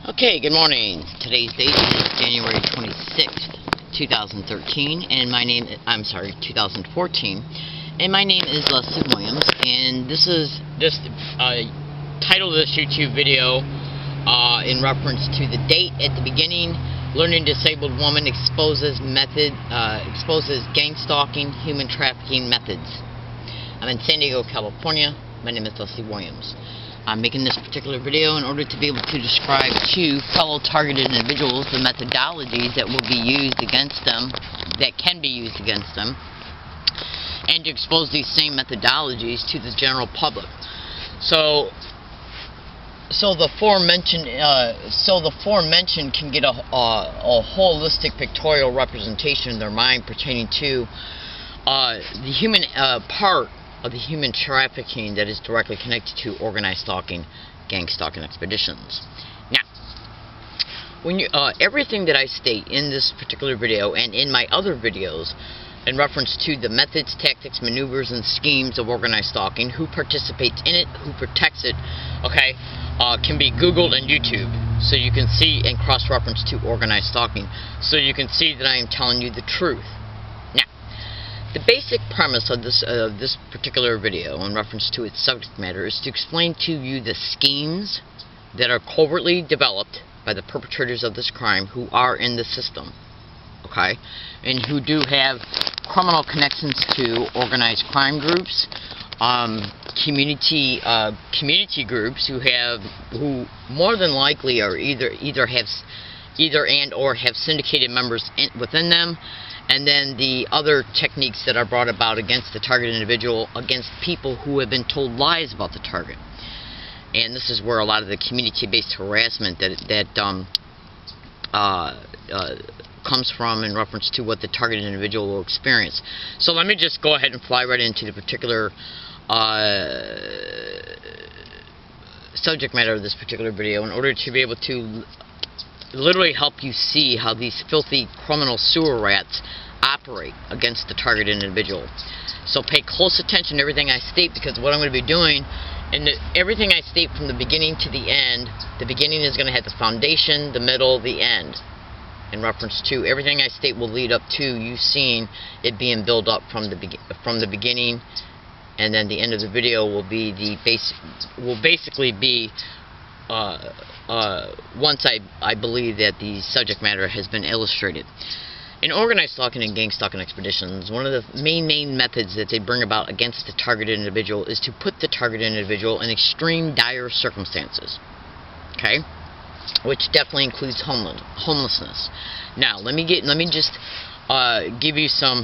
Okay, good morning. Today's date is January 26th, 2013, and my name, 2014, and my name is Leslie Williams, and this is just title of this YouTube video in reference to the date at the beginning. Learning disabled woman exposes gang stalking, human trafficking methods. I'm in San Diego, California. My name is Leslie Williams. I'm making this particular video in order to be able to describe to fellow targeted individuals the methodologies that will be used against them, that can be used against them, and to expose these same methodologies to the general public. So the aforementioned can get a holistic pictorial representation in their mind pertaining to the human part of the human trafficking that is directly connected to organized stalking, gang stalking expeditions. Now, when you everything that I state in this particular video and in my other videos in reference to the methods, tactics, maneuvers, and schemes of organized stalking, who participates in it, who protects it, okay, can be Googled and YouTube, so you can see and cross-reference to organized stalking, so you can see that I am telling you the truth. The basic premise of this particular video in reference to its subject matter is to explain to you the schemes that are covertly developed by the perpetrators of this crime who are in the system, okay, and who do have criminal connections to organized crime groups, community groups who more than likely are either have syndicated members within them. And then the other techniques that are brought about against the target individual, against people who have been told lies about the target. And this is where a lot of the community-based harassment that comes from in reference to what the targeted individual will experience. So let me just go ahead and fly right into the particular subject matter of this particular video in order to be able to literally help you see how these filthy criminal sewer rats operate against the target individual. So pay close attention to everything I state, because what I'm going to be doing, and everything I state from the beginning to the end, the beginning is going to have the foundation, the middle, the end. In reference to everything I state will lead up to you seeing it being built up from the beginning, and then the end of the video will be basically be once I believe that the subject matter has been illustrated. In organized stalking and gang stalking expeditions, one of the main methods that they bring about against the targeted individual is to put the targeted individual in extreme dire circumstances, okay, which definitely includes homelessness. Now let me just give you some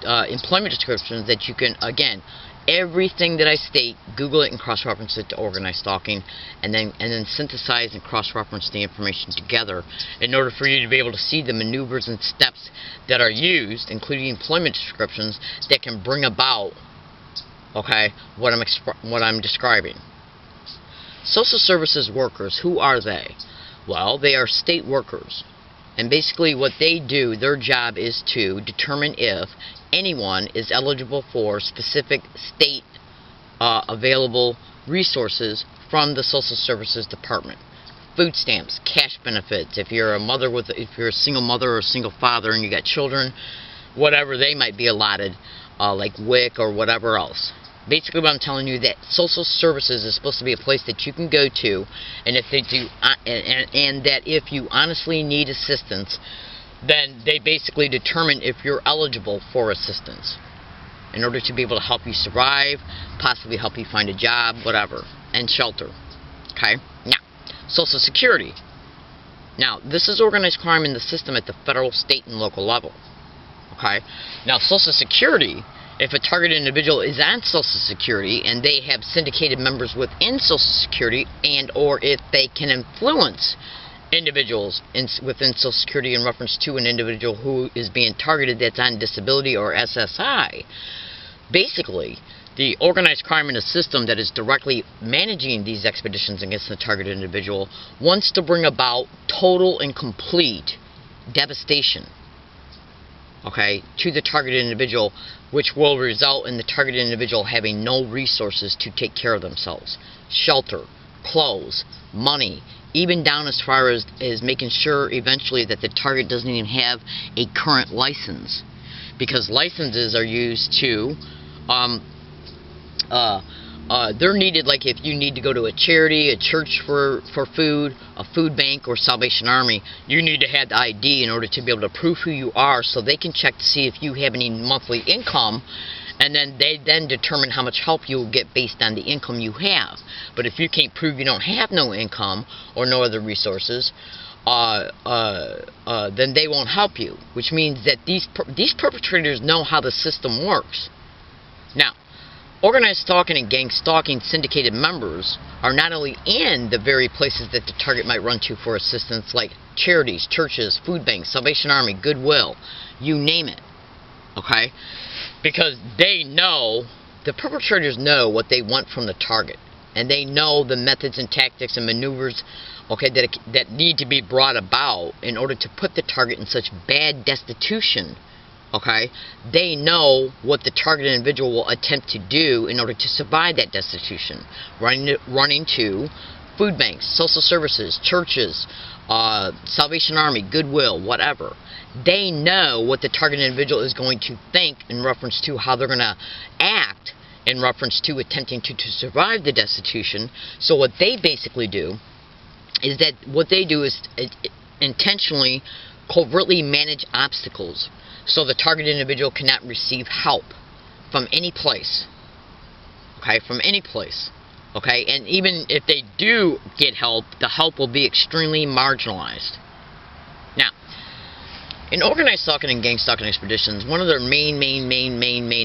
employment descriptions that you can, again, everything that I state, Google it and cross-reference it to organized stalking, and then synthesize and cross-reference the information together in order for you to be able to see the maneuvers and steps that are used, including employment descriptions, that can bring about, okay, what I'm describing. Social services workers, who are they? Well, they are state workers. And basically what they do, their job is to determine if anyone is eligible for specific state available resources from the Social Services Department. Food stamps, cash benefits, if you're a single mother or a single father and you got children, whatever they might be allotted, like WIC or whatever else. Basically what I'm telling you, that social services is supposed to be a place that you can go to, and if they do, and that if you honestly need assistance, then they basically determine if you're eligible for assistance in order to be able to help you survive, possibly help you find a job, whatever, and shelter. Okay? Now, Social Security. Now, this is organized crime in the system at the federal, state, and local level. Okay? Now, Social Security, if a targeted individual is on Social Security and they have syndicated members within Social Security, and or if they can influence individuals within Social Security in reference to an individual who is being targeted that's on disability or SSI, basically the organized crime in the system that is directly managing these expeditions against the targeted individual wants to bring about total and complete devastation, okay, to the targeted individual, which will result in the targeted individual having no resources to take care of themselves. Shelter, clothes, money, even down as far as making sure eventually that the target doesn't even have a current license, because licenses are used to they're needed, like if you need to go to a charity, a church for food, a food bank, or Salvation Army, you need to have the ID in order to be able to prove who you are, so they can check to see if you have any monthly income, and then they determine how much help you will get based on the income you have. But if you can't prove you don't have no income or no other resources, then they won't help you, which means that these perpetrators know how the system works. Now, organized stalking and gang stalking syndicated members are not only in the very places that the target might run to for assistance, like charities, churches, food banks, Salvation Army, Goodwill, you name it, okay? Because they know, the perpetrators know what they want from the target, and they know the methods and tactics and maneuvers, okay, that need to be brought about in order to put the target in such bad destitution. Okay, they know what the targeted individual will attempt to do in order to survive that destitution. Running to food banks, social services, churches, Salvation Army, Goodwill, whatever. They know what the targeted individual is going to think in reference to how they're going to act in reference to attempting to survive the destitution. So what they basically do is that intentionally, covertly manage obstacles, so the targeted individual cannot receive help from any place. Okay, from any place. Okay, and even if they do get help, the help will be extremely marginalized. Now, in organized stalking and gang stalking expeditions, one of their main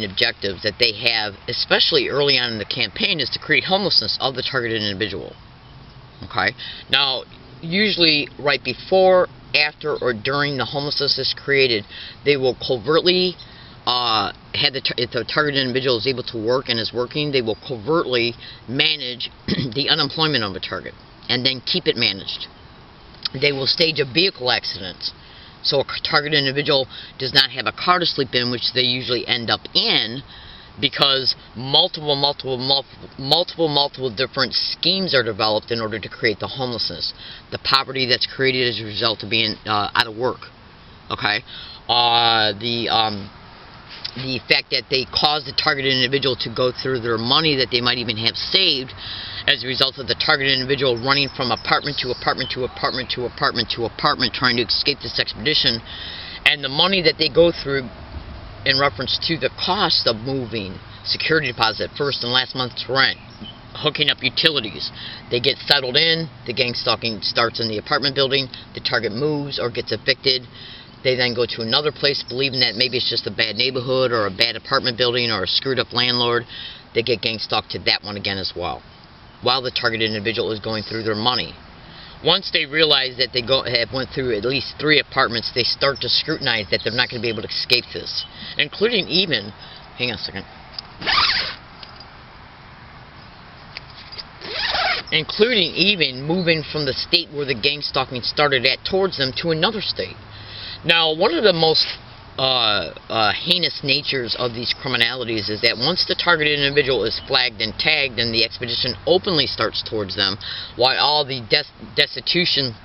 objectives that they have, especially early on in the campaign, is to create homelessness of the targeted individual. Okay, now, usually right before, after, or during the homelessness is created, they will covertly if the targeted individual is able to work and is working, they will covertly manage the unemployment of a target and then keep it managed. They will stage a vehicle accident, so a targeted individual does not have a car to sleep in, which they usually end up in, because multiple different schemes are developed in order to create the homelessness, the poverty that's created as a result of being out of work. Okay, the fact that they cause the targeted individual to go through their money that they might even have saved as a result of the targeted individual running from apartment to apartment to apartment to apartment to apartment trying to escape this expedition, and the money that they go through in reference to the cost of moving, security deposit, first and last month's rent, hooking up utilities. They get settled in, the gang stalking starts in the apartment building, the target moves or gets evicted. They then go to another place believing that maybe it's just a bad neighborhood or a bad apartment building or a screwed up landlord. They get gang stalked to that one again as well, while the targeted individual is going through their money. Once they realize that they have went through at least 3 apartments, they start to scrutinize that they're not going to be able to escape this, including even, hang on a second, including even moving from the state where the gang stalking started at towards them to another state. Now, one of the most heinous natures of these criminalities is that once the targeted individual is flagged and tagged, and the expedition openly starts towards them, while all the destitution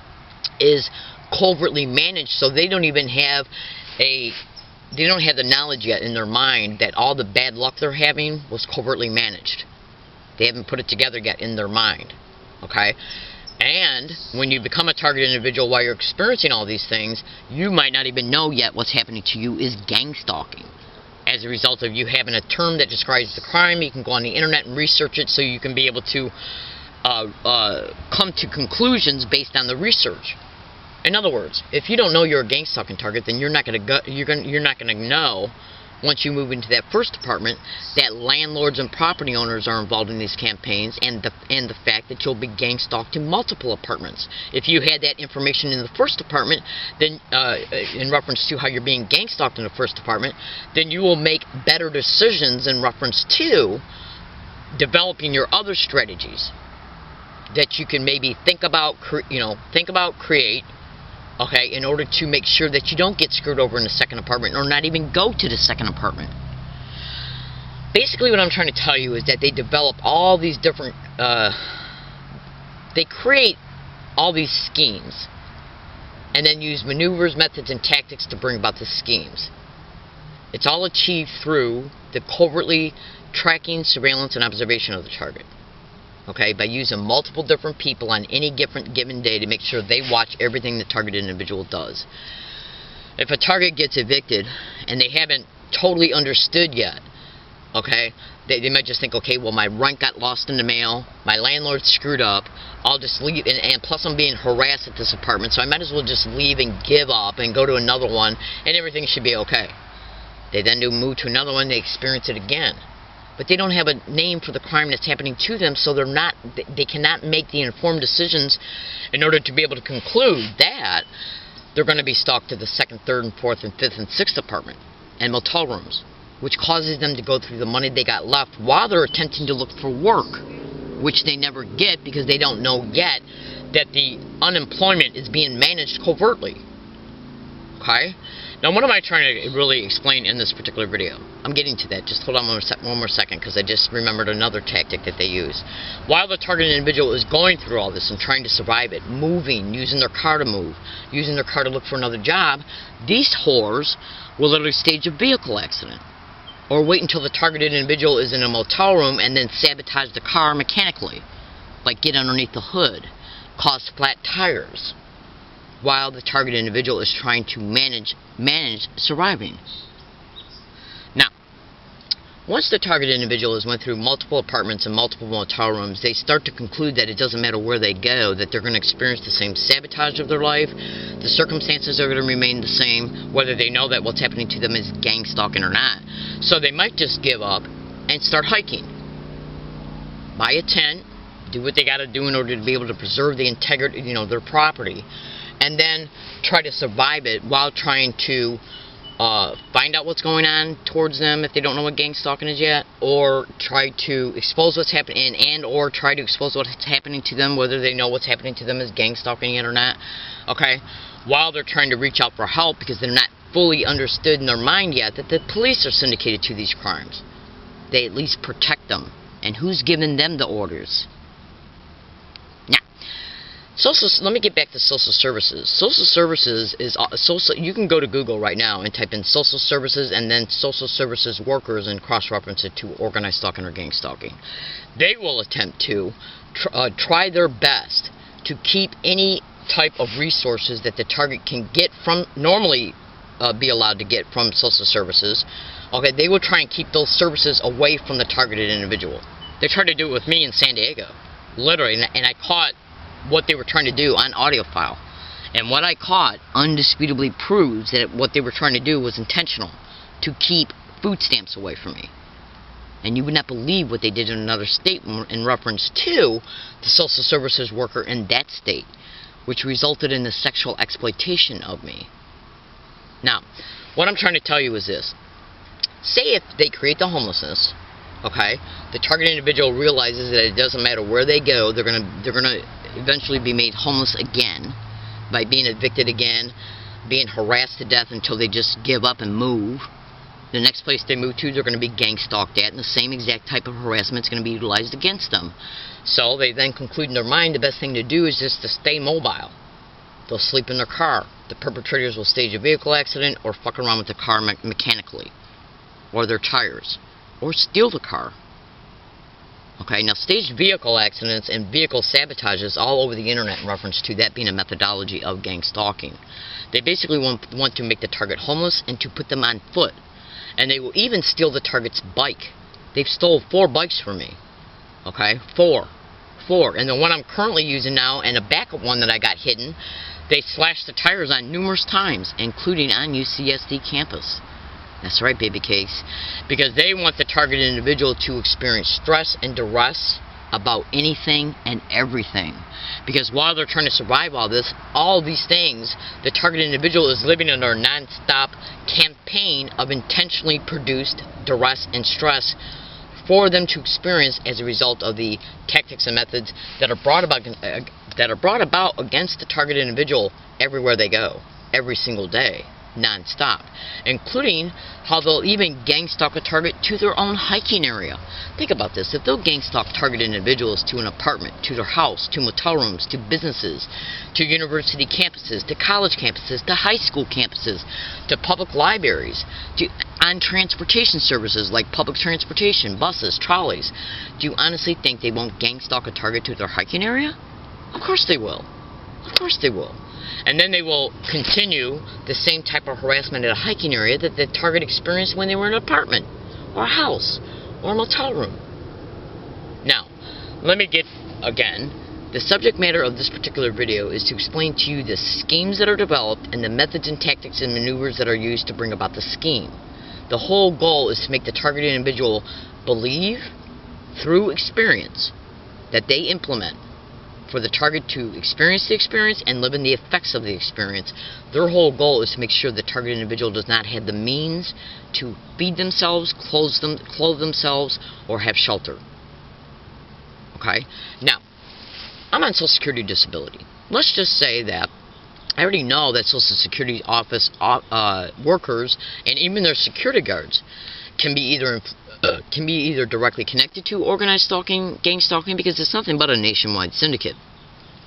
is covertly managed, so they don't even have the knowledge yet in their mind that all the bad luck they're having was covertly managed. They haven't put it together yet in their mind. Okay? And when you become a targeted individual while you're experiencing all these things, you might not even know yet what's happening to you is gang stalking. As a result of you having a term that describes the crime, you can go on the internet and research it so you can be able to come to conclusions based on the research. In other words, if you don't know you're a gang stalking target, then you're not going to know, once you move into that first apartment, that landlords and property owners are involved in these campaigns, and the fact that you'll be gang stalked in multiple apartments. If you had that information in the first apartment, then in reference to how you're being gang stalked in the first apartment, then you will make better decisions in reference to developing your other strategies that you can maybe think about, create. Okay, in order to make sure that you don't get screwed over in the second apartment, or not even go to the second apartment. Basically, what I'm trying to tell you is that they develop all these different, they create all these schemes, and then use maneuvers, methods, and tactics to bring about the schemes. It's all achieved through the covertly tracking, surveillance, and observation of the target. Okay, by using multiple different people on any given day to make sure they watch everything the targeted individual does. If a target gets evicted and they haven't totally understood yet, okay, they might just think, okay, well, my rent got lost in the mail, my landlord screwed up, I'll just leave, and plus I'm being harassed at this apartment, so I might as well just leave and give up and go to another one, and everything should be okay. They then move to another one, they experience it again. But they don't have a name for the crime that's happening to them, so they cannot make the informed decisions in order to be able to conclude that they're going to be stalked to the 2nd, 3rd, and 4th, and 5th, and 6th apartment and motel rooms, which causes them to go through the money they got left while they're attempting to look for work, which they never get because they don't know yet that the unemployment is being managed covertly. Okay? Now, what am I trying to really explain in this particular video? I'm getting to that. Just hold on one more second, because I just remembered another tactic that they use. While the targeted individual is going through all this and trying to survive it, moving, using their car to move, using their car to look for another job, these whores will literally stage a vehicle accident. Or wait until the targeted individual is in a motel room and then sabotage the car mechanically. Like get underneath the hood, cause flat tires, while the targeted individual is trying to manage surviving. Now, once the targeted individual has went through multiple apartments and multiple motel rooms, they start to conclude that it doesn't matter where they go, that they're going to experience the same sabotage of their life, the circumstances are going to remain the same, whether they know that what's happening to them is gang stalking or not. So they might just give up and start hiking. Buy a tent, do what they got to do in order to be able to preserve the integrity, their property, and then try to survive it while trying to find out what's going on towards them if they don't know what gang stalking is yet, or try to expose what's happening, or try to expose what's happening to them, whether they know what's happening to them is gang stalking yet or not, okay, while they're trying to reach out for help because they're not fully understood in their mind yet that the police are syndicated to these crimes. They at least protect them. And who's giving them the orders? Let me get back to social services. Social services is you can go to Google right now and type in social services and then social services workers and cross-reference it to organized stalking or gang stalking. They will attempt to try their best to keep any type of resources that the target can get from, normally be allowed to get from social services. Okay, they will try and keep those services away from the targeted individual. They tried to do it with me in San Diego, literally, and I caught what they were trying to do on audio file. And what I caught undisputably proves that what they were trying to do was intentional, to keep food stamps away from me. And you would not believe what they did in another state in reference to the social services worker in that state, which resulted in the sexual exploitation of me. Now, what I'm trying to tell you is this. Say if they create the homelessness, okay, the target individual realizes that it doesn't matter where they go, they're gonna eventually be made homeless again by being evicted again, being harassed to death until they just give up and move. The next place they move to, they're going to be gang stalked at, and the same exact type of harassment is going to be utilized against them. So they then conclude in their mind the best thing to do is just to stay mobile. They'll sleep in their car. The perpetrators will stage a vehicle accident or fuck around with the car mechanically, or their tires, or steal the car. Okay, now staged vehicle accidents and vehicle sabotages all over the internet in reference to that being a methodology of gang stalking. They basically want to make the target homeless and to put them on foot. And they will even steal the target's bike. They've stole 4 bikes from me. Okay, 4. And the one I'm currently using now and a backup one that I got hidden, they slashed the tires on numerous times, including on UCSD campus. That's right, baby cakes. Because they want the targeted individual to experience stress and duress about anything and everything. Because while they're trying to survive all these things, the targeted individual is living under a non-stop campaign of intentionally produced duress and stress for them to experience as a result of the tactics and methods that are brought about against the targeted individual everywhere they go, every single day. non-stop, including how they'll even gang stalk a target to their own hiking area. Think about this. If they'll gang stalk targeted individuals to an apartment, to their house, to motel rooms, to businesses, to university campuses, to college campuses, to high school campuses, to public libraries, on transportation services like public transportation, buses, trolleys, do you honestly think they won't gang stalk a target to their hiking area? Of course they will. Of course they will. And then they will continue the same type of harassment at a hiking area that the target experienced when they were in an apartment, or a house, or a motel room. Now, let me get, again, the subject matter of this particular video is to explain to you the schemes that are developed and the methods and tactics and maneuvers that are used to bring about the scheme. The whole goal is to make the targeted individual believe, through experience, that they implement, for the target to experience the experience and live in the effects of the experience. Their whole goal is to make sure the targeted individual does not have the means to feed themselves, clothe themselves, or have shelter. Okay? Now, I'm on Social Security disability. Let's just say that I already know that Social Security office workers and even their security guards can be either directly connected to organized stalking, gang stalking, because it's nothing but a nationwide syndicate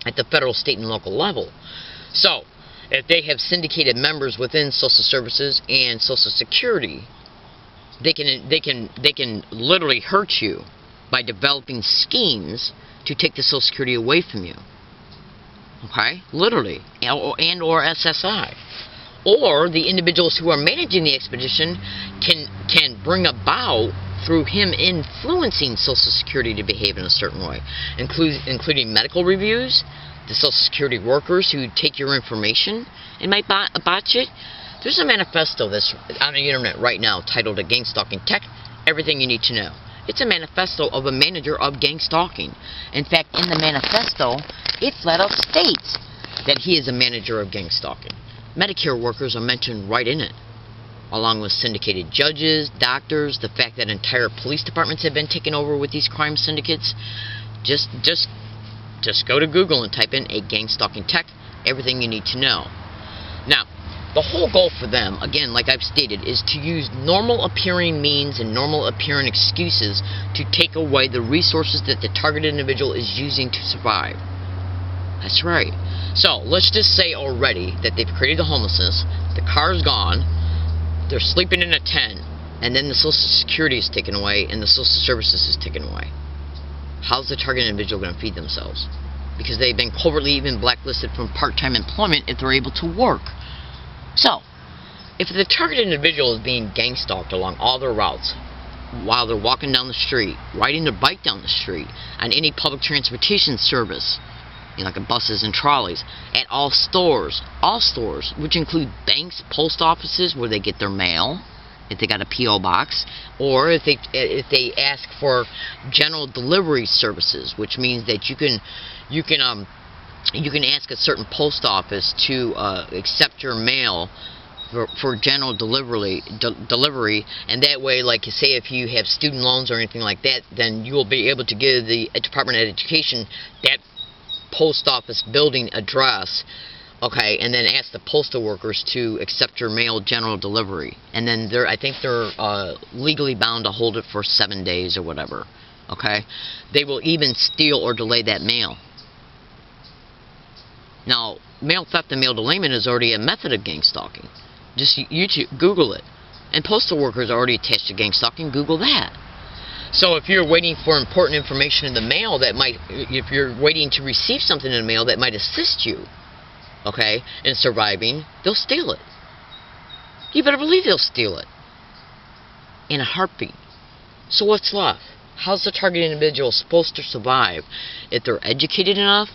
at the federal, state, and local level. So, if they have syndicated members within Social Services and Social Security, they can literally hurt you by developing schemes to take the Social Security away from you. Okay? Literally. And or SSI. Or the individuals who are managing the expedition can bring about, through him influencing Social Security to behave in a certain way, including medical reviews, the Social Security workers who take your information and might botch it. There's a manifesto that's on the internet right now titled "A Gang Stalking Tech: Everything You Need to Know." It's a manifesto of a manager of gang stalking. In fact, in the manifesto, it flat out states that he is a manager of gang stalking. Medicare workers are mentioned right in it, along with syndicated judges, doctors, the fact that entire police departments have been taken over with these crime syndicates. Just go to Google and type in "a gang stalking tech, everything you need to know." Now, the whole goal for them, again, like I've stated, is to use normal appearing means and normal appearing excuses to take away the resources that the targeted individual is using to survive. That's right. So, let's just say already that they've created the homelessness, the car's gone, they're sleeping in a tent, and then the Social Security is taken away and the Social Services is taken away. How's the targeted individual going to feed themselves? Because they've been covertly even blacklisted from part-time employment if they're able to work. So, if the targeted individual is being gang stalked along all their routes, while they're walking down the street, riding their bike down the street, on any public transportation service, like buses and trolleys, at all stores, which include banks, post offices, where they get their mail, if they got a P.O. box, or if they ask for general delivery services, which means that you can ask a certain post office to accept your mail for general delivery, and that way, like you say, if you have student loans or anything like that, then you will be able to give the Department of Education that post office building address, okay, and then ask the postal workers to accept your mail general delivery, and then I think they're legally bound to hold it for 7 days or whatever. Okay, they will even steal or delay that mail. Now, mail theft and mail delayment is already a method of gang stalking. Just Google it. And postal workers are already attached to gang stalking. Google that. So if you're waiting for important information in the mail if you're waiting to receive something in the mail that might assist you, okay, in surviving, they'll steal it. You better believe they'll steal it. In a heartbeat. So what's left? How's the targeted individual supposed to survive if they're educated enough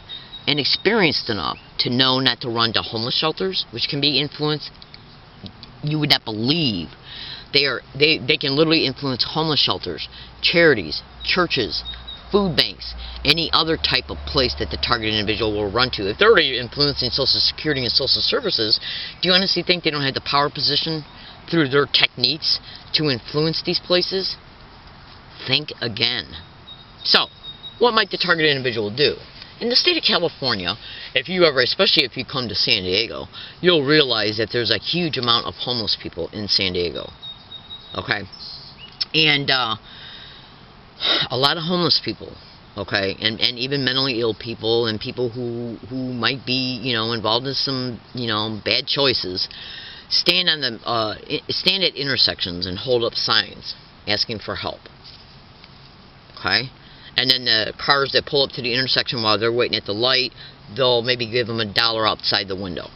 and experienced enough to know not to run to homeless shelters, which can be influenced? You would not believe. They can literally influence homeless shelters, charities, churches, food banks, any other type of place that the targeted individual will run to. If they're already influencing Social Security and Social Services, do you honestly think they don't have the power position through their techniques to influence these places? Think again. So, what might the targeted individual do? In the state of California, if you ever, especially if you come to San Diego, you'll realize that there's a huge amount of homeless people in San Diego. Okay? And a lot of homeless people, okay, and even mentally ill people and people who might be, you know, involved in some, you know, bad choices, stand at intersections and hold up signs asking for help. Okay? And then the cars that pull up to the intersection while they're waiting at the light, they'll maybe give them $1 outside the window.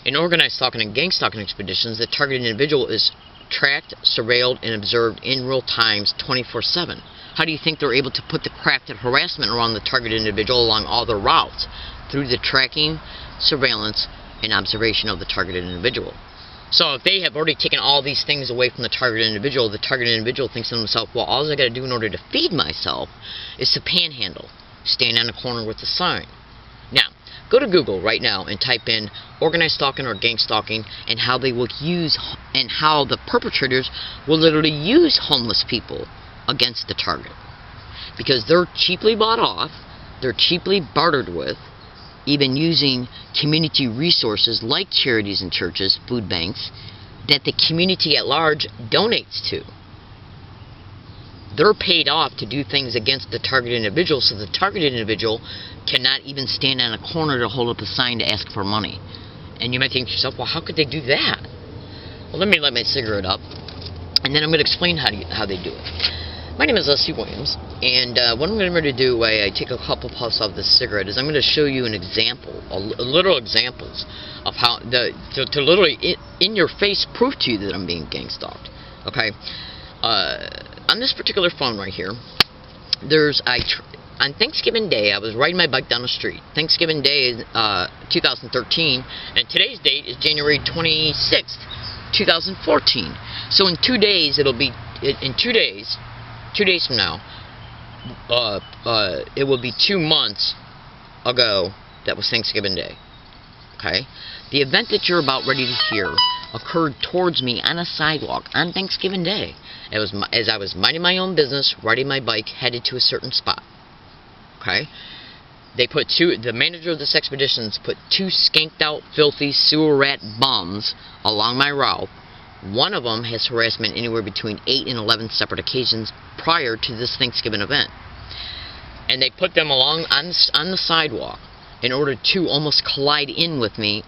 In organized stalking and gang stalking expeditions, the targeted individual is tracked, surveilled, and observed in real time 24/7. How do you think they're able to put the crafted harassment around the targeted individual along all their routes? Through the tracking, surveillance, and observation of the targeted individual. So if they have already taken all these things away from the targeted individual thinks to himself, well, all I got to do in order to feed myself is to panhandle, stand on a corner with a sign. Now, go to Google right now and type in organized stalking or gang stalking and how they will use, and how the perpetrators will literally use homeless people against the target. Because they're cheaply bought off, they're cheaply bartered with, even using community resources like charities and churches, food banks, that the community at large donates to. They're paid off to do things against the targeted individual, so the targeted individual cannot even stand on a corner to hold up a sign to ask for money. And you might think to yourself, well, how could they do that? Well, let me light my cigarette up, and then I'm going to explain how they do it. My name is Leslie Williams, and what I'm going to do while I take a couple puffs off this cigarette is I'm going to show you an example, literal examples of how, to literally in your face prove to you that I'm being gang stalked. Okay? On this particular phone right here, on Thanksgiving Day, I was riding my bike down the street. Thanksgiving Day is 2013, and today's date is January 26th, 2014. So in 2 days, in 2 days from now, it will be 2 months ago that was Thanksgiving Day. Okay? The event that you're about ready to hear occurred towards me on a sidewalk on Thanksgiving Day. As I was minding my own business, riding my bike, headed to a certain spot. Okay? The manager of this expedition put 2 skanked out, filthy, sewer rat bums along my route. One of them has harassment anywhere between 8 and 11 separate occasions prior to this Thanksgiving event. And they put them along on the sidewalk in order to almost collide in with me,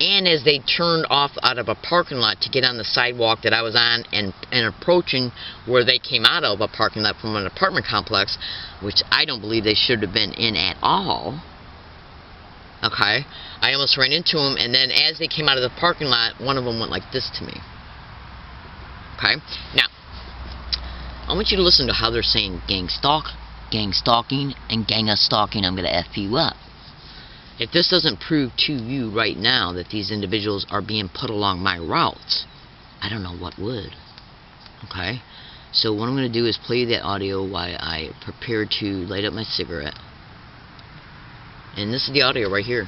and as they turned off out of a parking lot to get on the sidewalk that I was on and approaching where they came out of a parking lot from an apartment complex, which I don't believe they should have been in at all. Okay? I almost ran into them, and then as they came out of the parking lot, one of them went like this to me. Okay? Now, I want you to listen to how they're saying gang stalk, gang stalking, and gang stalking. I'm going to F you up. If this doesn't prove to you right now that these individuals are being put along my routes, I don't know what would. Okay? So what I'm going to do is play that audio while I prepare to light up my cigarette. And this is the audio right here.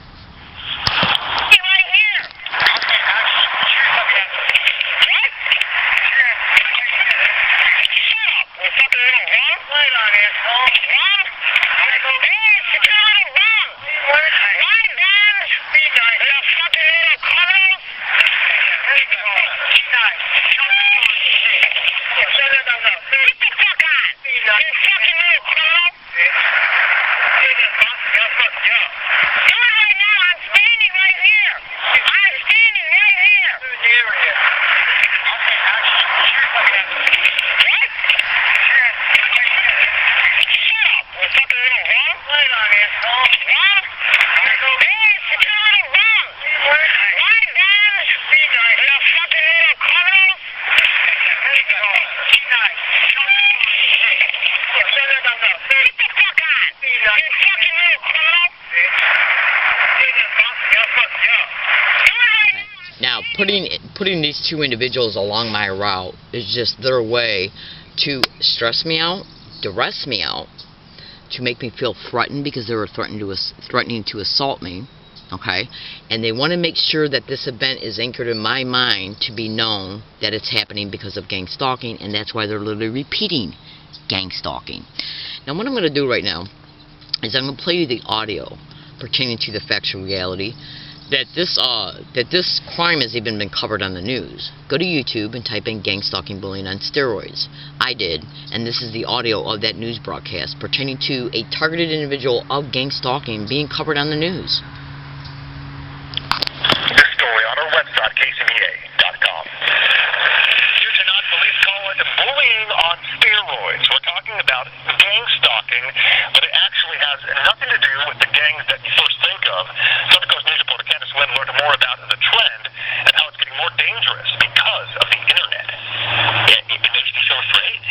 Now, putting these 2 individuals along my route is just their way to stress me out, duress me out, to make me feel threatened because they were threatening to assault me, okay? And they want to make sure that this event is anchored in my mind to be known that it's happening because of gang stalking, and that's why they're literally repeating gang stalking. Now, what I'm going to do right now is I'm going to play you the audio pertaining to the factual reality that this crime has even been covered on the news. Go to YouTube and type in gang stalking bullying on steroids. I did, and this is the audio of that news broadcast pertaining to a targeted individual of gang stalking being covered on the news. This story on our website, kcba.com. Due to not police call it bullying on steroids. We're talking about gang stalking, but it actually has nothing to do with the gangs that you first think of. Southern Coast News reporter Candace Wynn learned more about the trend and how it's getting more dangerous because of the internet. It makes me so afraid.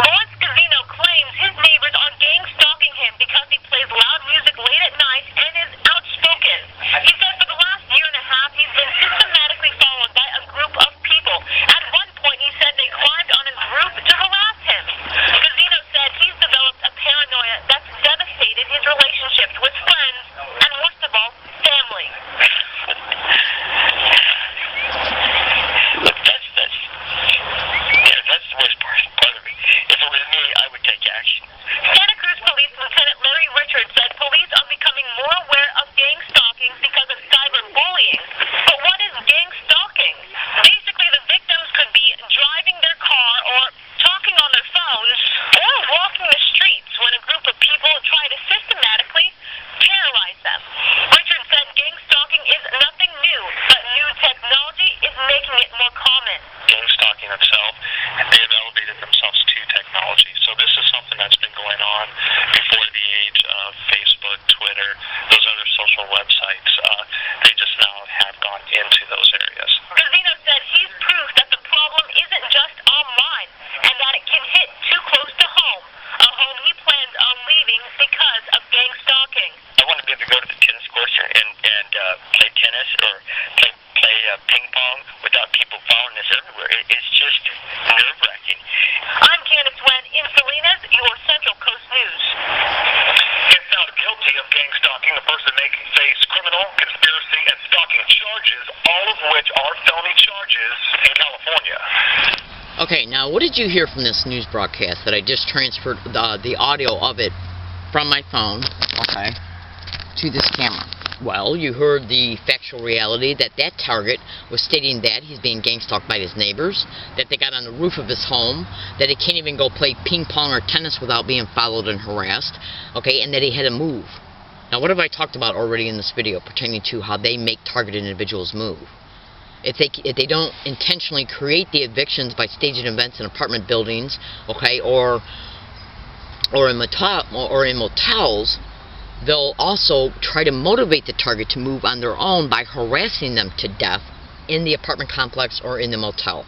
Lawrence Gazino claims his neighbors are gang stalking him because he plays loud music late at night and is outspoken. He said for the last year and a half he's been systematically followed by a group of people. At one point he said they climbed on his roof to harass him. Gazino said he's developed a paranoia that's devastated his relationships with friends and, worst of all, family. That's the worst part of me. If it was me, I would take action. Santa Cruz Police Lieutenant Larry Richards said police are becoming more aware of gang stalking because of cyberbullying. But what is gang stalking? Basically, the victims could be driving their car or talking on their phones or walking the streets when a group of people try to systematically terrorize them. Richards said gang stalking is nothing new, but new technology is making it more common. Gang stalking itself, they have elevated themselves to technology. So this is something that's been going on before the age of Facebook, Twitter, those other social websites. They just now have gone into those areas. Gazino said he's proof that the problem isn't just online and that it can hit too close to home, a home he plans on leaving because of gang stalking. I want to be able to go to the tennis courts and play tennis or play ping pong without people following us everywhere. It's just nerve-wracking. I'm Candace Wynn in Salinas, your Central Coast News. If found guilty of gang stalking, the person may face criminal, conspiracy, and stalking charges, all of which are felony charges in California. Okay, now what did you hear from this news broadcast that I just transferred the audio of it from my phone, okay, to this camera? Well, you heard the factual reality that that target was stating that he's being gang stalked by his neighbors, that they got on the roof of his home, that he can't even go play ping pong or tennis without being followed and harassed, okay, and that he had to move. Now, what have I talked about already in this video pertaining to how they make targeted individuals move? If they don't intentionally create the evictions by staging events in apartment buildings, okay, or in motels, they'll also try to motivate the target to move on their own by harassing them to death in the apartment complex or in the motel.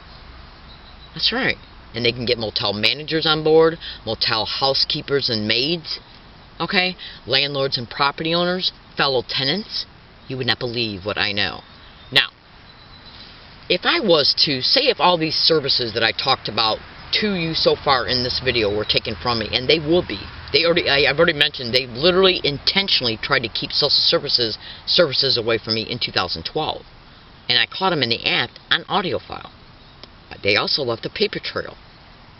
That's right. And they can get motel managers on board, motel housekeepers and maids, okay, landlords and property owners, fellow tenants. You would not believe what I know. Now, if I was to, say if all these services that I talked about to you so far in this video were taken from me, and they will be. I've already mentioned they literally intentionally tried to keep social services away from me in 2012. And I caught them in the act on audio file. They also left a paper trail.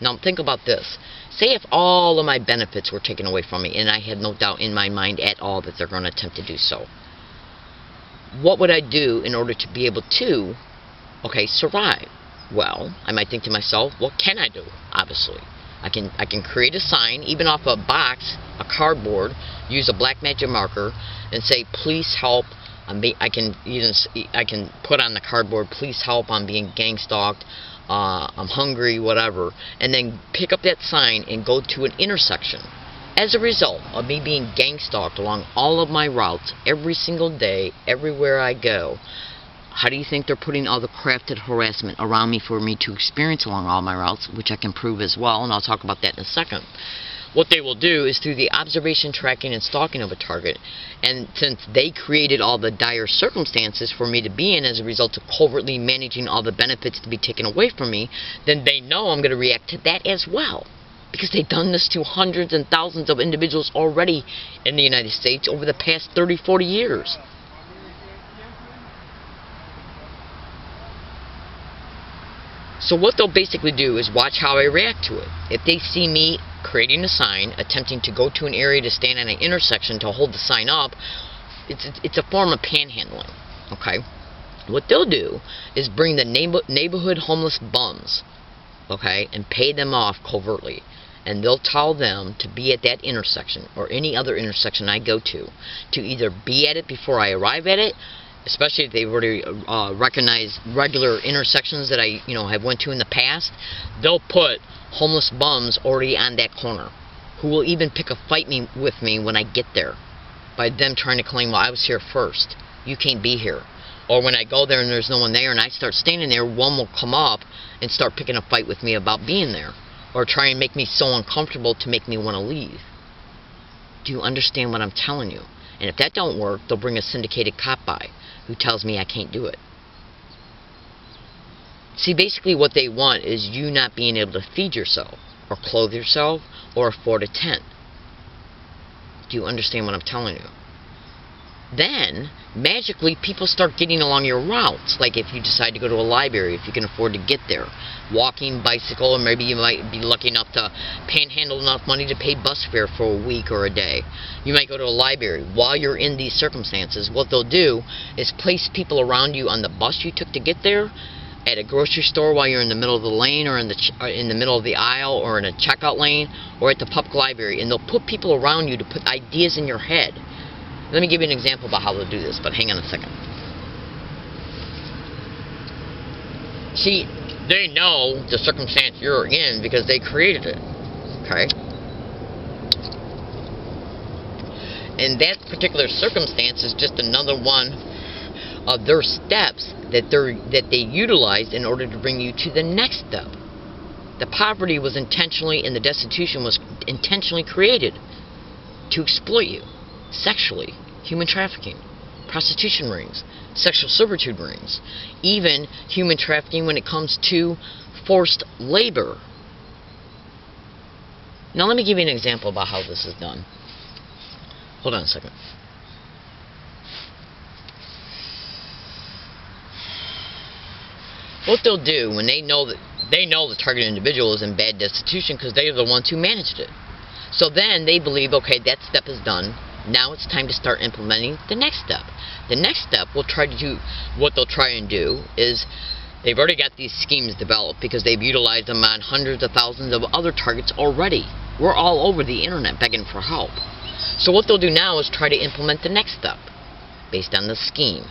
Now think about this. Say if all of my benefits were taken away from me, and I had no doubt in my mind at all that they're going to attempt to do so. What would I do in order to be able to, okay, survive? Well, I might think to myself, what can I do? Obviously, I can create a sign, even off a box, a cardboard, use a black magic marker, and say, "Please help." I can put on the cardboard, "Please help. I'm being gang stalked. I'm hungry," whatever, and then pick up that sign and go to an intersection. As a result of me being gang stalked along all of my routes, every single day, everywhere I go, how do you think they're putting all the crafted harassment around me for me to experience along all my routes, which I can prove as well, and I'll talk about that in a second. What they will do is through the observation, tracking, and stalking of a target, and since they created all the dire circumstances for me to be in as a result of covertly managing all the benefits to be taken away from me, then they know I'm going to react to that as well. Because they've done this to hundreds and thousands of individuals already in the United States over the past 30, 40 years. So what they'll basically do is watch how I react to it. If they see me creating a sign, attempting to go to an area to stand at an intersection to hold the sign up, it's a form of panhandling, okay? What they'll do is bring the neighborhood homeless bums, okay, and pay them off covertly. And they'll tell them to be at that intersection or any other intersection I go to either be at it before I arrive at it, especially if they've already recognized regular intersections that I have went to in the past. They'll put homeless bums already on that corner who will even pick a fight with me when I get there by them trying to claim, well, I was here first, you can't be here. Or when I go there and there's no one there and I start standing there, one will come up and start picking a fight with me about being there, or try and make me so uncomfortable to make me want to leave. Do you understand what I'm telling you? And if that don't work, they'll bring a syndicated cop by who tells me I can't do it. See, basically what they want is you not being able to feed yourself, or clothe yourself, or afford a tent. Do you understand what I'm telling you? Then, magically, people start getting along your routes. Like if you decide to go to a library, if you can afford to get there. Walking, bicycle, or maybe you might be lucky enough to panhandle enough money to pay bus fare for a week or a day. You might go to a library. While you're in these circumstances, what they'll do is place people around you on the bus you took to get there, at a grocery store while you're in the middle of the lane, or in the middle of the aisle, or in a checkout lane, or at the public library. And they'll put people around you to put ideas in your head. Let me give you an example about how they'll do this, but hang on a second. See, they know the circumstance you're in because they created it, okay? And that particular circumstance is just another one of their steps that they utilized in order to bring you to the next step. The poverty was intentionally, and the destitution was intentionally created to exploit you. Sexually, human trafficking, prostitution rings, sexual servitude rings, even human trafficking when it comes to forced labor. Now let me give you an example about how this is done. Hold on a second. What they'll do when they know the target individual is in bad destitution because they are the ones who managed it. So then they believe, okay, that step is done. Now it's time to start implementing the next step. The next step will try to do, what they'll try and do is, they've already got these schemes developed because they've utilized them on hundreds of thousands of other targets already. We're all over the internet begging for help. So what they'll do now is try to implement the next step based on the scheme,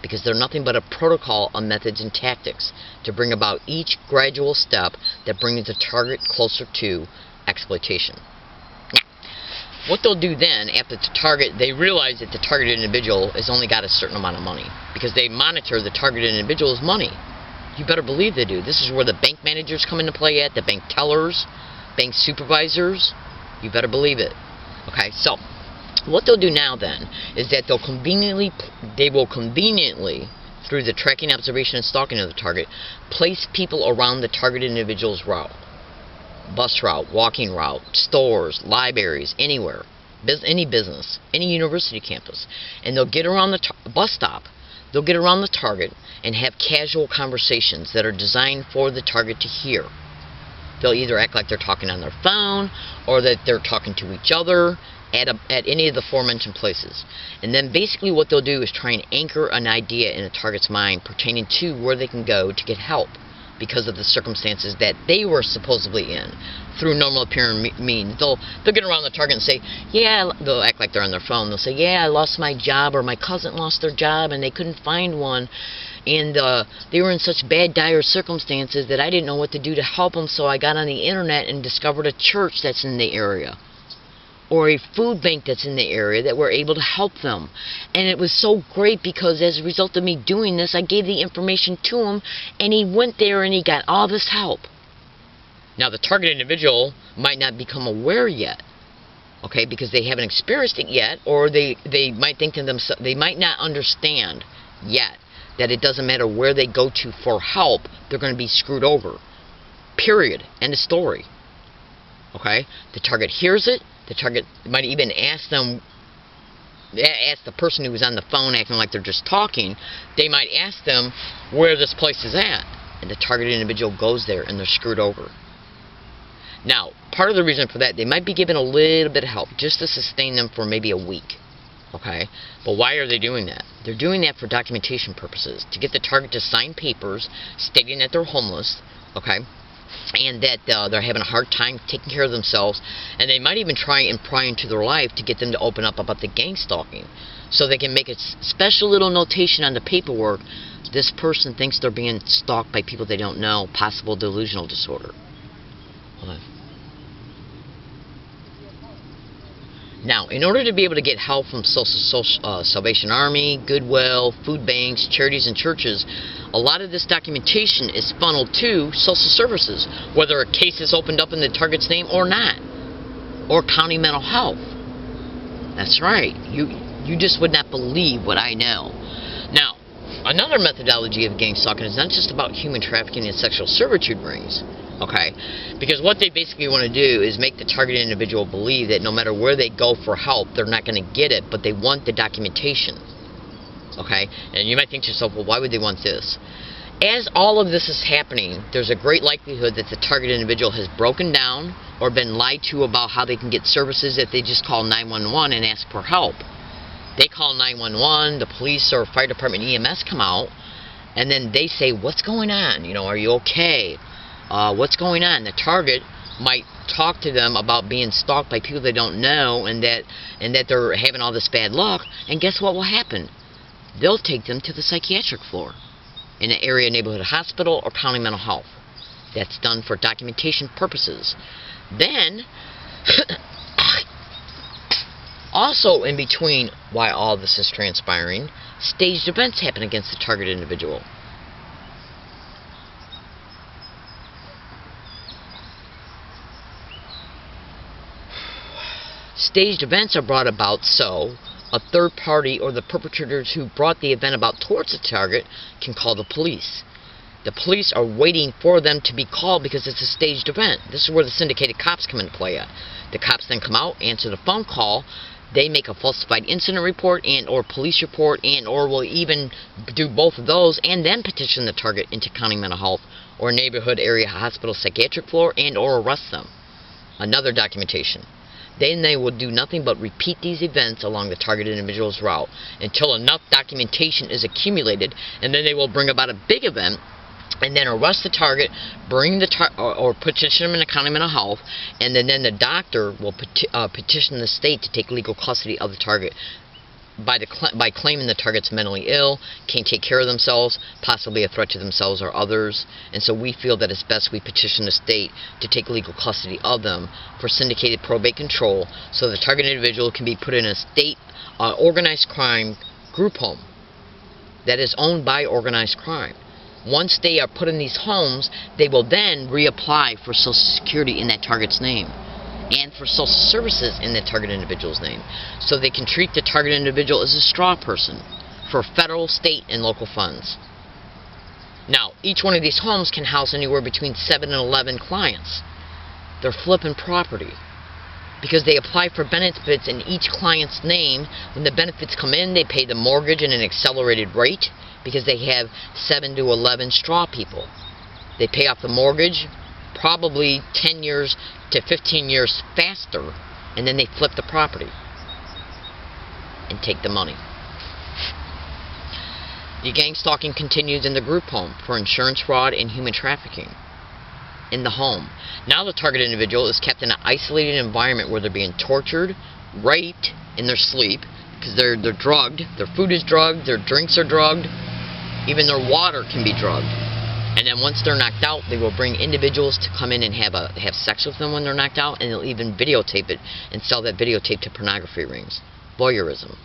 because they're nothing but a protocol of methods and tactics to bring about each gradual step that brings the target closer to exploitation. What they'll do then, after the target, they realize that the targeted individual has only got a certain amount of money, because they monitor the targeted individual's money. You better believe they do. This is where the bank managers come into play at, the bank tellers, bank supervisors. You better believe it. Okay, so what they'll do now then is that they will conveniently, through the tracking, observation, and stalking of the target, place people around the targeted individual's route. Bus route, walking route, stores, libraries, anywhere, any business, any university campus. And they'll get around the bus stop, they'll get around the target and have casual conversations that are designed for the target to hear. They'll either act like they're talking on their phone or that they're talking to each other at any of the aforementioned places. And then basically what they'll do is try and anchor an idea in a target's mind pertaining to where they can go to get help, because of the circumstances that they were supposedly in, through normal appearing means. They'll get around the target and say, yeah, they'll act like they're on their phone. They'll say, yeah, I lost my job, or my cousin lost their job and they couldn't find one, and they were in such bad, dire circumstances that I didn't know what to do to help them, so I got on the internet and discovered a church that's in the area, or a food bank that's in the area that were able to help them. And it was so great because as a result of me doing this, I gave the information to him, and he went there and he got all this help. Now, the target individual might not become aware yet, okay, because they haven't experienced it yet, or they might think to themselves, they might not understand yet that it doesn't matter where they go to for help, they're going to be screwed over. Period. End of story. Okay? The target hears it. The target might even ask the person who was on the phone acting like they're just talking, they might ask them where this place is at. and the targeted individual goes there and they're screwed over. Now, part of the reason for that, they might be given a little bit of help just to sustain them for maybe a week. Okay? But why are they doing that? They're doing that for documentation purposes, to get the target to sign papers stating that they're homeless, okay, and that they're having a hard time taking care of themselves, and they might even try and pry into their life to get them to open up about the gang stalking, so they can make a special little notation on the paperwork: this person thinks they're being stalked by people they don't know, possible delusional disorder. Hold on. Now, in order to be able to get help from Salvation Army, Goodwill, food banks, charities, and churches, a lot of this documentation is funneled to social services, whether a case is opened up in the target's name or not, or county mental health. That's right. You just would not believe what I know. Now, another methodology of gang stalking is not just about human trafficking and sexual servitude rings. Okay, because what they basically want to do is make the targeted individual believe that no matter where they go for help, they're not going to get it, but they want the documentation. Okay, and you might think to yourself, well, why would they want this? As all of this is happening, there's a great likelihood that the targeted individual has broken down or been lied to about how they can get services that they just call 911 and ask for help. They call 911, the police or fire department EMS come out, and then they say, what's going on? You know, are you okay? What's going on? The target might talk to them about being stalked by people they don't know, and that they're having all this bad luck, and guess what will happen? They'll take them to the psychiatric floor in an area neighborhood hospital or county mental health. That's done for documentation purposes. Then, also in between while all this is transpiring, staged events happen against the targeted individual. Staged events are brought about so a third party or the perpetrators who brought the event about towards the target can call the police. The police are waiting for them to be called because it's a staged event. This is where the syndicated cops come into play at. The cops then come out, answer the phone call, they make a falsified incident report and or police report and or will even do both of those and then petition the target into county mental health or neighborhood area hospital psychiatric floor and or arrest them. Another documentation. Then they will do nothing but repeat these events along the targeted individual's route until enough documentation is accumulated, and then they will bring about a big event and then arrest the target, bring the or petition them in the county mental health, and then the doctor will petition the state to take legal custody of the target by claiming the target's mentally ill, can't take care of themselves, possibly a threat to themselves or others, and so we feel that it's best we petition the state to take legal custody of them for syndicated probate control so the targeted individual can be put in a state organized crime group home that is owned by organized crime. Once they are put in these homes, they will then reapply for Social Security in that target's name and for social services in the target individual's name, so they can treat the target individual as a straw person for federal, state, and local funds. Now, each one of these homes can house anywhere between 7 and 11 clients. They're flipping property because they apply for benefits in each client's name. When the benefits come in, they pay the mortgage at an accelerated rate because they have 7 to 11 straw people. They pay off the mortgage probably 10 years to 15 years faster, and then they flip the property and take the money. The gang stalking continues in the group home for insurance fraud and human trafficking in the home. Now the target individual is kept in an isolated environment where they're being tortured, raped in their sleep because they're drugged, their food is drugged, their drinks are drugged, even their water can be drugged. And then once they're knocked out, they will bring individuals to come in and have sex with them when they're knocked out, and they'll even videotape it and sell that videotape to pornography rings. Voyeurism.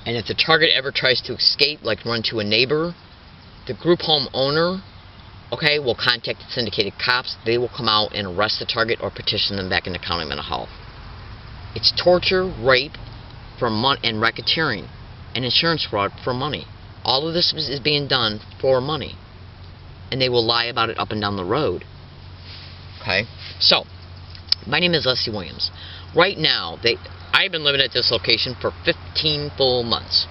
And if the target ever tries to escape, like run to a neighbor, the group home owner, will contact the syndicated cops. They will come out and arrest the target or petition them back into county mental health. It's torture, rape, and racketeering. And insurance fraud for money. All of this is being done for money. And they will lie about it up and down the road. Okay? So, my name is Leslie Williams. Right now, I've been living at this location for 15 full months.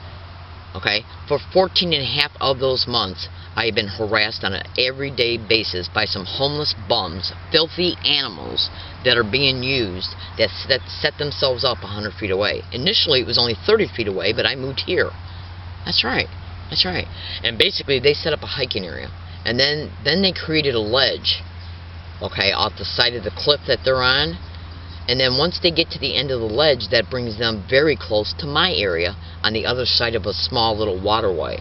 Okay? For 14 and a half of those months, I have been harassed on an everyday basis by some homeless bums, filthy animals that are being used, that set themselves up 100 feet away. Initially, it was only 30 feet away, but I moved here. That's right. That's right. And basically, they set up a hiking area. And then they created a ledge, okay, off the side of the cliff that they're on. And then once they get to the end of the ledge, that brings them very close to my area on the other side of a small little waterway.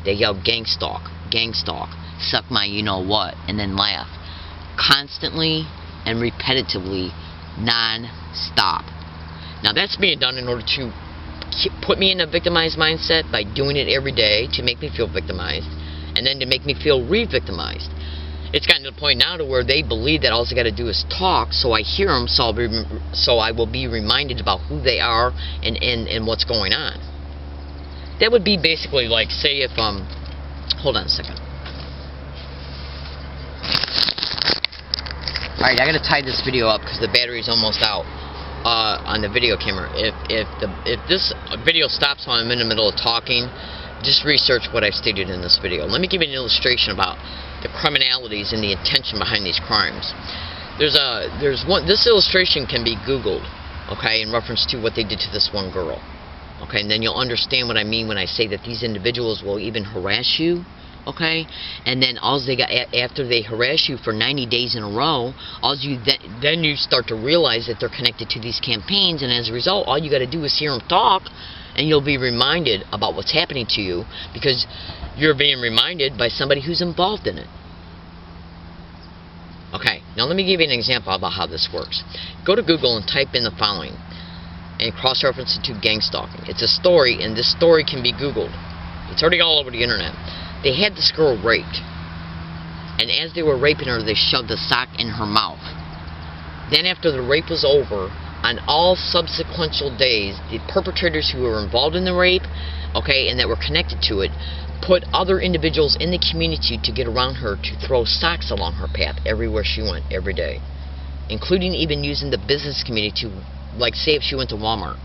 They yell, gang stalk, suck my you-know-what, and then laugh. Constantly and repetitively, non-stop. Now that's being done in order to put me in a victimized mindset by doing it every day to make me feel victimized, and then to make me feel re-victimized. It's gotten to the point now to where they believe that all I got to do is talk, so I hear them, so I will be reminded about who they are and what's going on. That would be basically like, say if, hold on a second. Alright, I got to tie this video up because the battery's almost out on the video camera. If this video stops while I'm in the middle of talking, just research what I stated in this video. Let me give you an illustration about the criminalities and the intention behind these crimes. This illustration can be Googled, okay, in reference to what they did to this one girl. Okay, and then you'll understand what I mean when I say that these individuals will even harass you, okay? And then after they harass you for 90 days in a row, then you start to realize that they're connected to these campaigns, and as a result, all you got to do is hear them talk, and you'll be reminded about what's happening to you because you're being reminded by somebody who's involved in it. Okay, now let me give you an example about how this works. Go to Google and type in the following and cross-reference it to gang stalking. It's a story, and this story can be Googled. It's already all over the internet. They had this girl raped, and as they were raping her, they shoved a sock in her mouth. Then after the rape was over, on all subsequent days, the perpetrators who were involved in the rape, okay, and that were connected to it, put other individuals in the community to get around her to throw socks along her path everywhere she went, every day. Including even using the business community to, like, say if she went to Walmart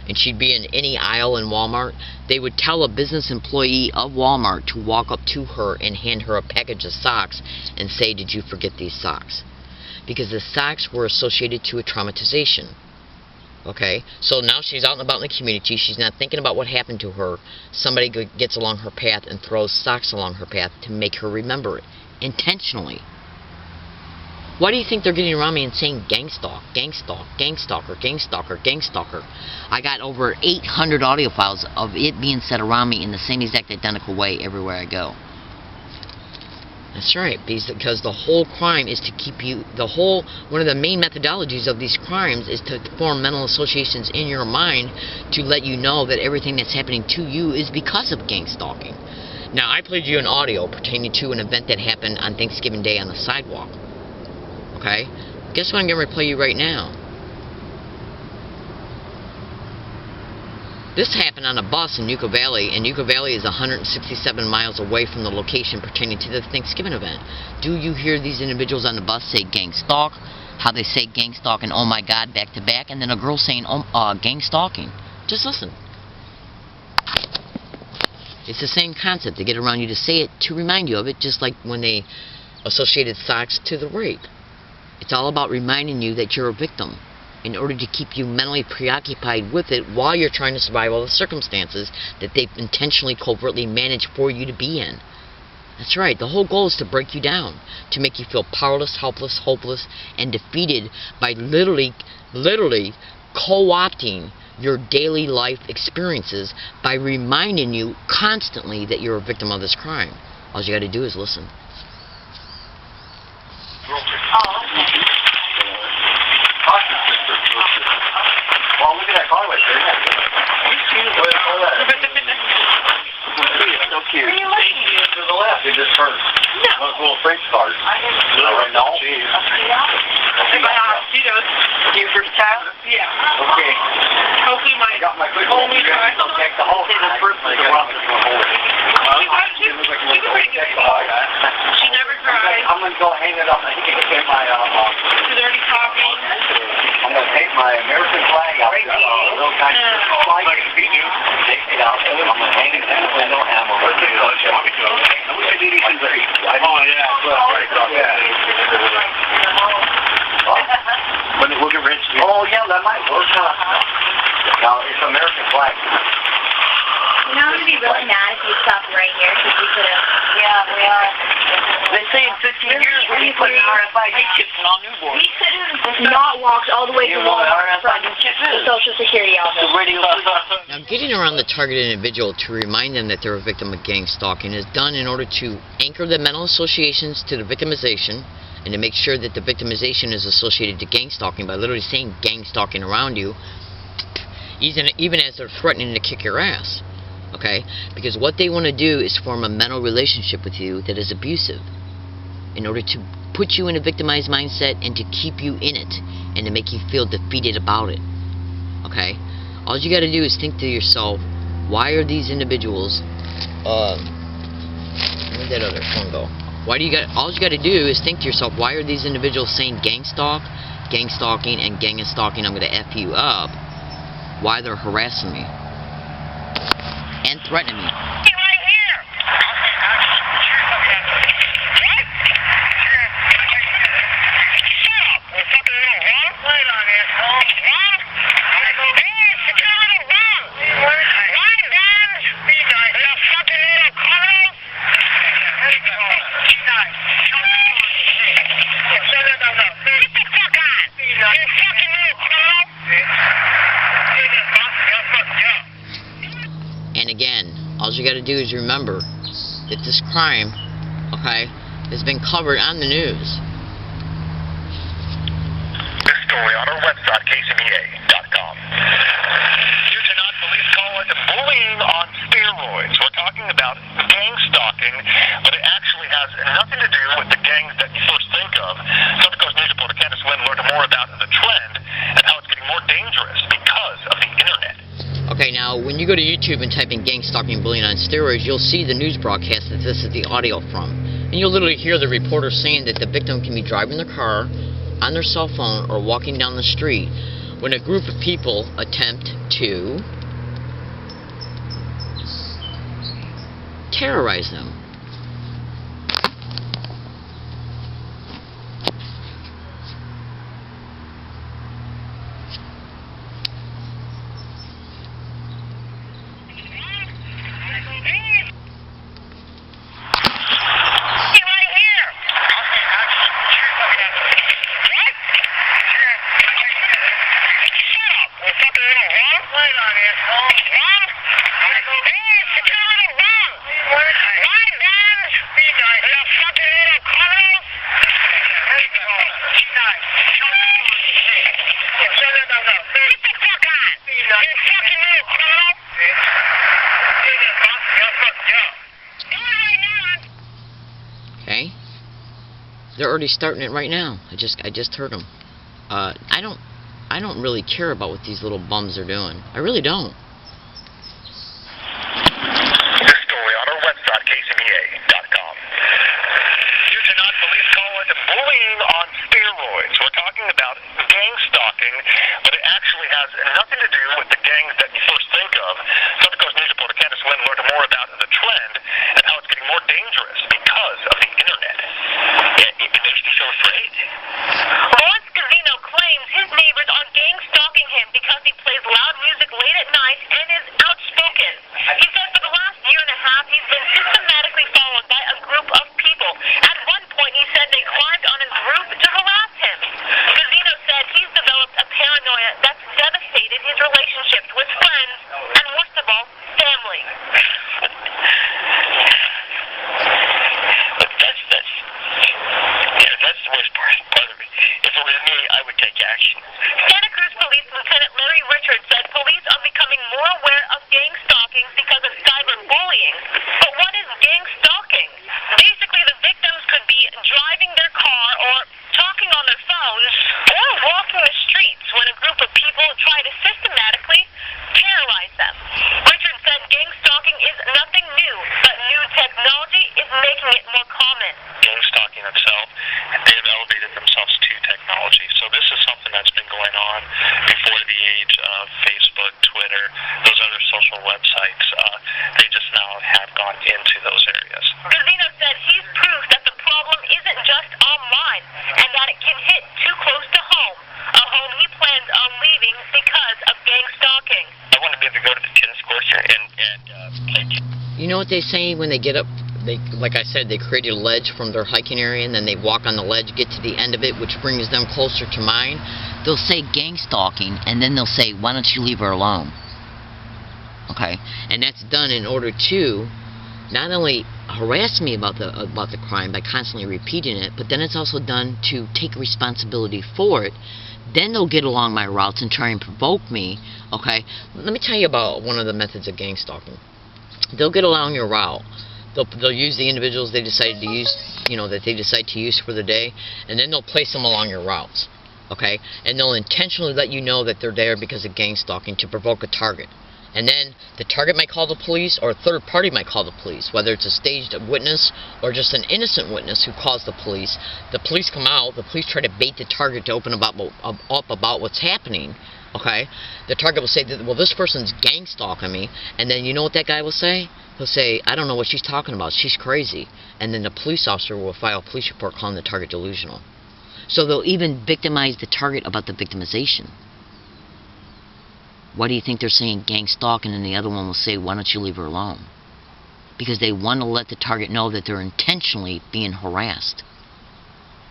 and she'd be in any aisle in Walmart, they would tell a business employee of Walmart to walk up to her and hand her a package of socks and say, "Did you forget these socks?" Because the socks were associated to a traumatization. Okay, so now she's out and about in the community, she's not thinking about what happened to her, somebody gets along her path and throws socks along her path to make her remember it, intentionally. Why do you think they're getting around me and saying gang stalk, gang stalk, gang stalker, gang stalker, gang stalker? I got over 800 audio files of it being said around me in the same exact identical way everywhere I go. That's right, because the whole crime is to keep you, one of the main methodologies of these crimes is to form mental associations in your mind to let you know that everything that's happening to you is because of gang stalking. Now, I played you an audio pertaining to an event that happened on Thanksgiving Day on the sidewalk. Okay? Guess what I'm going to replay you right now? This happened on a bus in Yucca Valley, and Yucca Valley is 167 miles away from the location pertaining to the Thanksgiving event. Do you hear these individuals on the bus say gang stalk? How they say gang stalk and oh my god back to back, and then a girl saying gang stalking. Just listen. It's the same concept. They get around you to say it to remind you of it, just like when they associated socks to the rape. It's all about reminding you that you're a victim, in order to keep you mentally preoccupied with it while you're trying to survive all the circumstances that they've intentionally, covertly managed for you to be in. That's right, the whole goal is to break you down, to make you feel powerless, helpless, hopeless, and defeated by literally co-opting your daily life experiences by reminding you constantly that you're a victim of this crime. All you got to do is listen. Well, look at that car right there. You've seen it. Look at that. So cute. To the left, it just turned. No. Those little French cars. I know. Cheese. You versatile? Yeah. Okay. Hopefully my homie drives. They'll take the whole thing. The first one. She never drives. I'm going to go hang it up. I think I can get my... She's already talking. I'm going to take my American flag out. Little kind of flag. Take it out. I'm going to hang it When they look at Rich, oh yeah, that might work. Now it's American flag. You know, I'm going to be really mad if you stop right here, because we could have... Yeah, we are. They say in 15 years we'll be putting RFID chips in all newborns. We could have not walked all the way to Walmart from the Social Security office. Now, getting around the targeted individual to remind them that they're a victim of gang stalking is done in order to anchor the mental associations to the victimization and to make sure that the victimization is associated to gang stalking by literally saying gang stalking around you, even as they're threatening to kick your ass. Okay? Because what they want to do is form a mental relationship with you that is abusive in order to put you in a victimized mindset and to keep you in it and to make you feel defeated about it. Okay? All you got to do is think to yourself, why are these individuals where'd that other phone go? All you got to do is think to yourself, why are these individuals saying gang stalking and gang and stalking, I'm going to F you up? Why they're harassing me and threatening me. Right here. What? Shut up. You fucking little wrong. Wait on this. Wrong? Hey, it's a little wrong. Why, Dan? You fucking little cuddles. No. Get the fuck on. You fucking little cuddle. And again, all you got to do is remember that this crime, okay, has been covered on the news. This story on our website, KCBA.com. Due to not police call it bullying on steroids. We're talking about gang stalking, but it actually has nothing to do with the gangs that you first think of. Southern Coast News reporter Candace Lynn learned more about the trend and how it's getting more dangerous because of the internet. Okay, now, when you go to YouTube and type in gang stalking and bullying on steroids, you'll see the news broadcast that this is the audio from. And you'll literally hear the reporter saying that the victim can be driving their car, on their cell phone, or walking down the street when a group of people attempt to terrorize them. Okay? They're already starting it right now. I just heard them. I don't really care about what these little bums are doing. I really don't. This story on our website, KCBA.com. Due to not police call it bullying on steroids. We're talking about gang stalking, but it actually has nothing to do with the gangs that you first think of. Southern Coast News reporter Candace Lynn learned more about the trend and how it's getting more dangerous because of the internet. It makes me so afraid. Lawrence Scavino claims his neighbors are gang stalking him because he plays loud music late at night and is outspoken. He said for the last year and a half he's been systematically followed by a group of people. At one point he said they climbed on his roof to harass him. Scavino said he's developed a paranoia that's devastated his relationships with friends and, worst of all, family. That's the worst part of it. If it was me, I would take action. Santa Cruz Police Lieutenant Larry Richards said police are becoming more aware of gang stalking because of cyberbullying. But what is gang stalking? Basically, the victims could be driving their car or talking on their phones or walking the streets when a group of people try to systematically terrorize them. Richards said gang stalking is nothing new, but new technology is making it more common. Gang stalking itself, they have elevated themselves to technology. So this is something that's been going on before the age of Facebook, Twitter, those other social websites. They just now have gone into those areas. to go to the tennis courts and play tennis. You know what they say when they get up? Like I said, they created a ledge from their hiking area, and then they walk on the ledge, get to the end of it, which brings them closer to mine. They'll say gang stalking, and then they'll say, why don't you leave her alone? Okay? And that's done in order to not only harass me about the crime by constantly repeating it, but then it's also done to take responsibility for it. Then they'll get along my routes and try and provoke me. Okay? Let me tell you about one of the methods of gang stalking. They'll get along your route. They'll use the individuals they decide to use, that they decide to use for the day, and then they'll place them along your routes, okay? And they'll intentionally let you know that they're there because of gang stalking to provoke a target. And then the target might call the police, or a third party might call the police, whether it's a staged witness or just an innocent witness who calls the police. The police come out, the police try to bait the target to open up about what's happening, okay? The target will say, well, this person's gang stalking me, and then you know what that guy will say? He'll say, I don't know what she's talking about, she's crazy. And then the police officer will file a police report calling the target delusional. So they'll even victimize the target about the victimization. Why do you think they're saying gang stalking, and the other one will say, why don't you leave her alone? Because they want to let the target know that they're intentionally being harassed.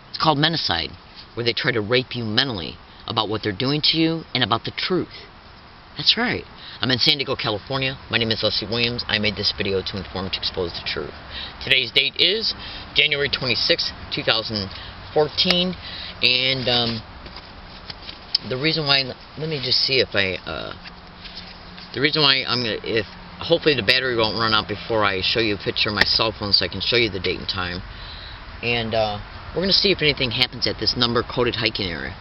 It's called menticide, where they try to rape you mentally about what they're doing to you and about the truth. That's right. I'm in San Diego, California. My name is Leslie Williams. I made this video to inform, to expose the truth. Today's date is January 26, 2014, and the reason why, let me just see if the reason why I'm going to, hopefully the battery won't run out before I show you a picture of my cell phone so I can show you the date and time. And we're going to see if anything happens at this number-coded hiking area,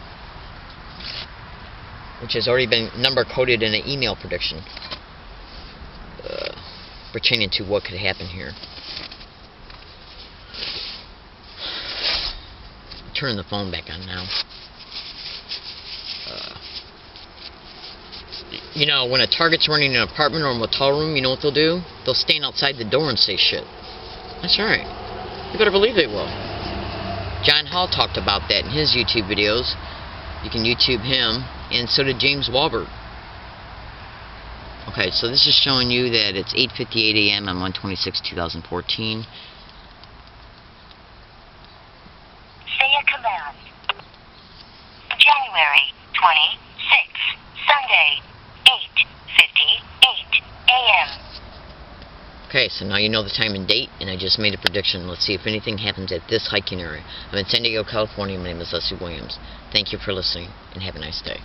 which has already been number-coded in an email prediction pertaining to what could happen here. Turning the phone back on now. When a target's running an apartment or a motel room, you know what they'll do? They'll stand outside the door and say shit. That's right. You better believe they will. John Hall talked about that in his YouTube videos. You can YouTube him, and so did James Walbert. Okay, so this is showing you that it's 8:58 a.m. on 1/26/2014. Say a command. January 26th, Sunday, 8:58 a.m. Okay, so now you know the time and date, and I just made a prediction. Let's see if anything happens at this hiking area. I'm in San Diego, California. My name is Leslie Williams. Thank you for listening, and have a nice day.